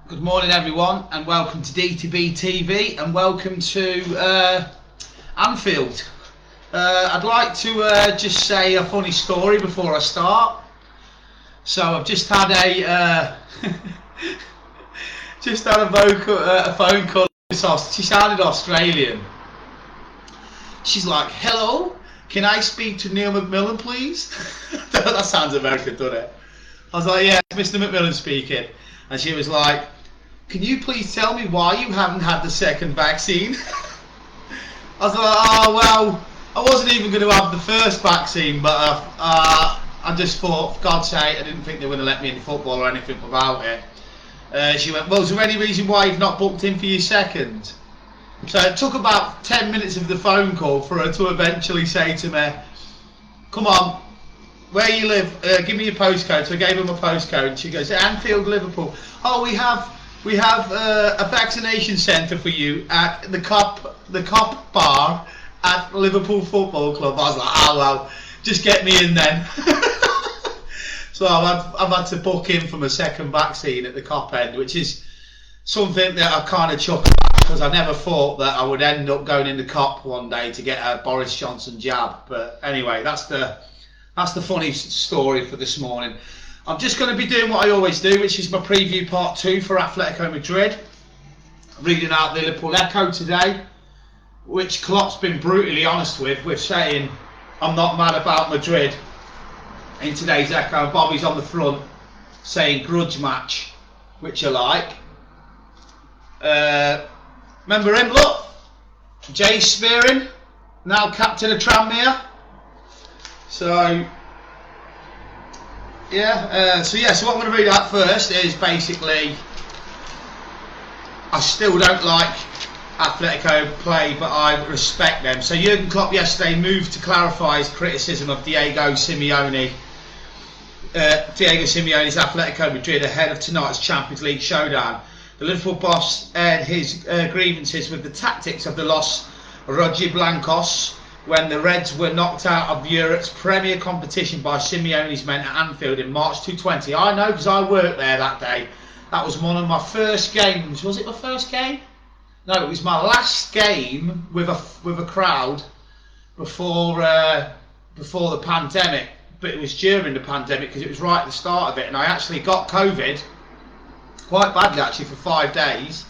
Good morning, everyone, and welcome to D2B TV, and welcome to Anfield. I'd like to just say a funny story before I start. So I've just had a a phone call. She sounded Australian. She's like, "Hello, can I speak to Neil McMillan, please?" That sounds American, doesn't it? I was like, "Yeah, it's Mr. McMillan speaking," and she was like, "Can you please tell me why you haven't had the second vaccine?" I was like, "Oh, well, I wasn't even going to have the first vaccine, but I just thought, for God's sake, I didn't think they were going to let me in football or anything without it." She went, "Well, is there any reason why you've not booked in for your second?" So it took about 10 minutes of the phone call for her to eventually say to me, "Come on, where you live, give me your postcode." So I gave her my postcode, and she goes, "Anfield, Liverpool. Oh, we have a vaccination centre for you at the Cop Bar at Liverpool Football Club." I was like, "Oh well, just get me in then." So I've had to book in for my second vaccine at the Cop End, which is something that I kind of chucked at, because I never thought that I would end up going in the Cop one day to get a Boris Johnson jab. But anyway, that's the funny story for this morning. I'm just going to be doing what I always do, which is my preview part 2 for Atletico Madrid. Reading out the Liverpool Echo today, which Klopp's been brutally honest with saying, "I'm not mad about Madrid." In today's Echo, Bobby's on the front saying "grudge match," which I like. Remember him? Look, Jay Spearing, now captain of Tranmere. So so what I'm going to read out first is basically, I still don't like Atletico play, but I respect them. So Jurgen Klopp yesterday moved to clarify his criticism of Diego Simeone's Atletico Madrid ahead of tonight's Champions League showdown. The Liverpool boss aired his grievances with the tactics of the Los Rojiblancos when the Reds were knocked out of Europe's premier competition by Simeone's men at Anfield in March 2020. I know, because I worked there that day. That was one of my first games. Was it my first game? No, it was my last game with a crowd before the pandemic. But it was during the pandemic, because it was right at the start of it, and I actually got COVID quite badly, actually, for 5 days.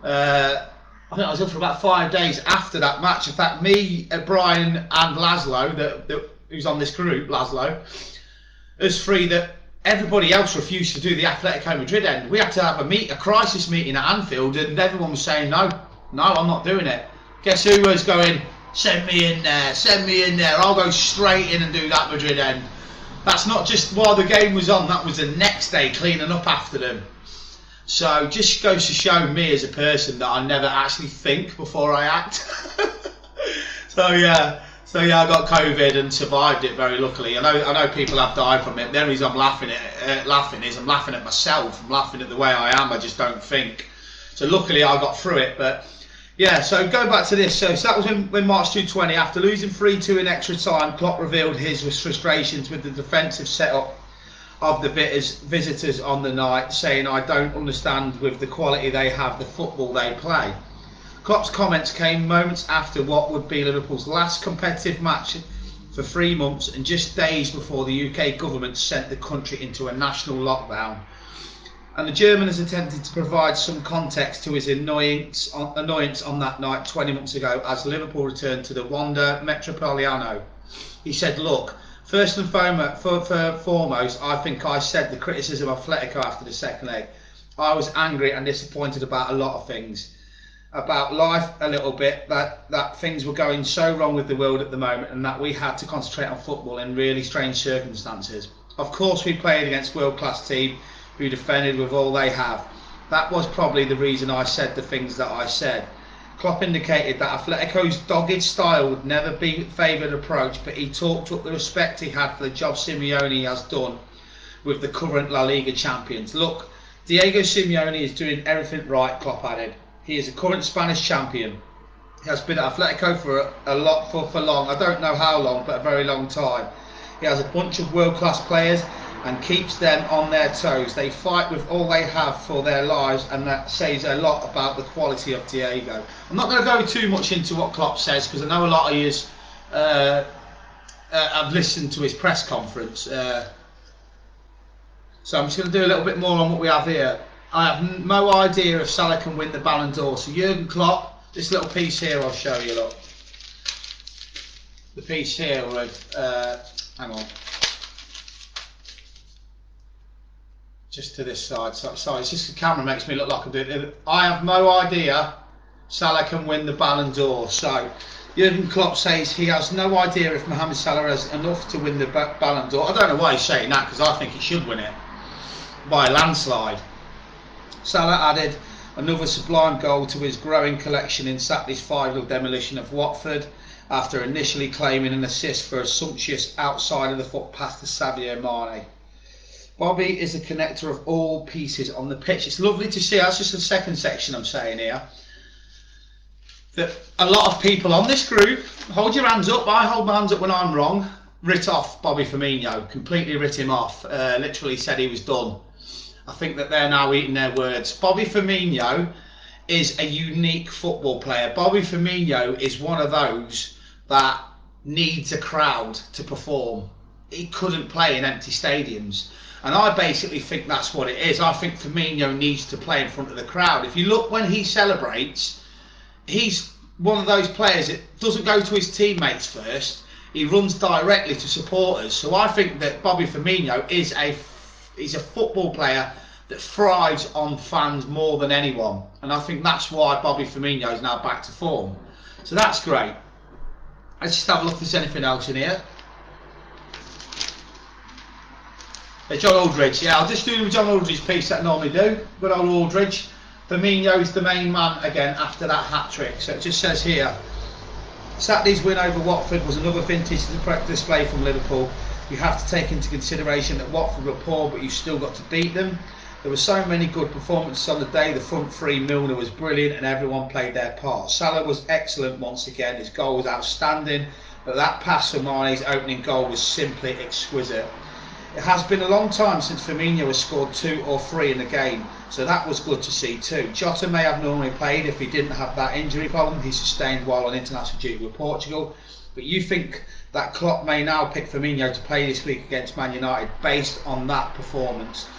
I think I was ill for about 5 days after that match. In fact, me, Brian and Laszlo, who's on this group, Laszlo, us three, that everybody else refused to do the Atletico Madrid end. We had to have a crisis meeting at Anfield, and everyone was saying, no, I'm not doing it. Guess who was going, send me in there, I'll go straight in and do that Madrid end. That's not just while the game was on, that was the next day, cleaning up after them. So just goes to show me as a person that I never actually think before I act. So yeah, I got COVID and survived it very luckily. I know people have died from it. The only reason I'm laughing is I'm laughing at myself. I'm laughing at the way I am. I just don't think. So luckily I got through it. But yeah, so going back to this. So that was when March 2020, after losing 3-2 in extra time, Klopp revealed his frustrations with the defensive setup of the visitors on the night, saying, "I don't understand with the quality they have, the football they play." Klopp's comments came moments after what would be Liverpool's last competitive match for 3 months, and just days before the UK government sent the country into a national lockdown. And the German has attempted to provide some context to his annoyance on that night 20 months ago as Liverpool returned to the Wanda Metropolitano. He said, "Look, first and foremost, I think I said the criticism of Atletico after the second leg. I was angry and disappointed about a lot of things. About life a little bit, that things were going so wrong with the world at the moment, and that we had to concentrate on football in really strange circumstances. Of course, we played against a world-class team who defended with all they have. That was probably the reason I said the things that I said." Klopp indicated that Atletico's dogged style would never be favoured approach, but he talked up the respect he had for the job Simeone has done with the current La Liga champions. "Look, Diego Simeone is doing everything right," Klopp added. "He is a current Spanish champion. He has been at Atletico for long. I don't know how long, but a very long time. He has a bunch of world-class players, and keeps them on their toes. They fight with all they have for their lives, and that says a lot about the quality of Diego. I'm not going to go too much into what Klopp says, because I know a lot of you have listened to his press conference. So I'm just going to do a little bit more on what we have here. I have no idea if Salah can win the Ballon d'Or. So Jurgen Klopp, this little piece here I'll show you, look. The piece here with, hang on. Just to this side. Sorry, it's just the camera makes me look like I'm doing it. I have no idea Salah can win the Ballon d'Or. So Jurgen Klopp says he has no idea if Mohamed Salah has enough to win the Ballon d'Or. I don't know why he's saying that, because I think he should win it by a landslide. Salah added another sublime goal to his growing collection in Saturday's 5-0 demolition of Watford, after initially claiming an assist for a sumptuous outside of the foot pass to Sadio Mane. Bobby is the connector of all pieces on the pitch. It's lovely to see, that's just the second section I'm saying here, that a lot of people on this group, hold your hands up, I hold my hands up when I'm wrong, writ off Bobby Firmino, completely writ him off, literally said he was done. I think that they're now eating their words. Bobby Firmino is a unique football player. Bobby Firmino is one of those that needs a crowd to perform. He couldn't play in empty stadiums. And I basically think that's what it is. I think Firmino needs to play in front of the crowd. If you look when he celebrates, he's one of those players that doesn't go to his teammates first. He runs directly to supporters. So I think that Bobby Firmino is he's a football player that thrives on fans more than anyone. And I think that's why Bobby Firmino is now back to form. So that's great. Let's just have a look if there's anything else in here. John Aldridge, yeah, I'll just do John Aldridge's piece that I normally do. Good old Aldridge. Firmino is the main man again after that hat-trick. So it just says here, Saturday's win over Watford was another vintage display from Liverpool. You have to take into consideration that Watford were poor, but you still got to beat them. There were so many good performances on the day. The front three, Milner was brilliant and everyone played their part. Salah was excellent once again. His goal was outstanding, but that pass for Mane's opening goal was simply exquisite. It has been a long time since Firmino has scored 2 or 3 in a game, so that was good to see too. Jota may have normally played if he didn't have that injury problem he sustained while on international duty with Portugal, but you think that Klopp may now pick Firmino to play this week against Man United based on that performance.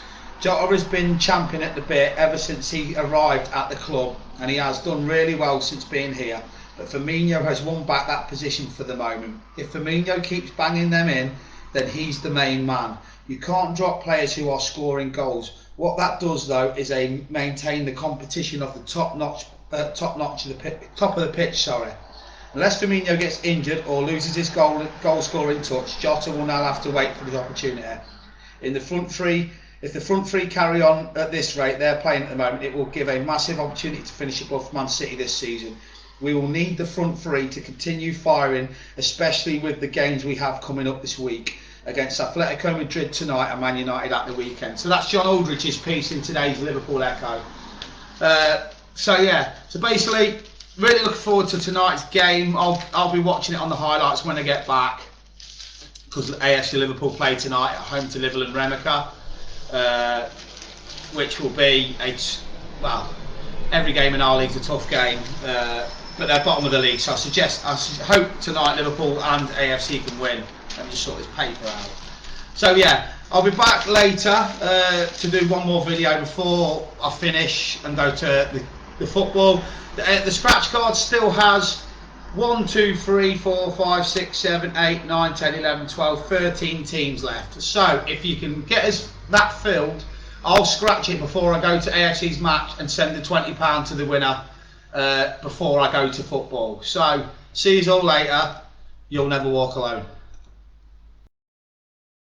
Jota has been champing at the bit ever since he arrived at the club, and he has done really well since being here, but Firmino has won back that position for the moment. If Firmino keeps banging them in, then he's the main man. You can't drop players who are scoring goals. What that does though is maintain the competition of the top of the pitch. Unless Firmino gets injured or loses his goal scoring touch, Jota will now have to wait for his opportunity. In the front three, if the front three carry on at this rate they're playing at the moment, it will give a massive opportunity to finish above Man City this season. We will need the front three to continue firing, especially with the games we have coming up this week against Atletico Madrid tonight and Man United at the weekend. So that's John Aldridge's piece in today's Liverpool Echo. So basically, really looking forward to tonight's game. I'll be watching it on the highlights when I get back, because AFC Liverpool play tonight at home to Liverpool and Remeka, which will be every game in our league's a tough game. But they're bottom of the league, so I hope tonight Liverpool and AFC can win. Let me just sort this paper out. So yeah, I'll be back later to do one more video before I finish and go to the football. The scratch card still has 1, 2, 3, 4, 5, 6, 7, 8, 9, 10, 11, 12, 13 teams left. So if you can get us that filled, I'll scratch it before I go to AFC's match and send the £20 to the winner before I go to football. So see you all later. You'll never walk alone.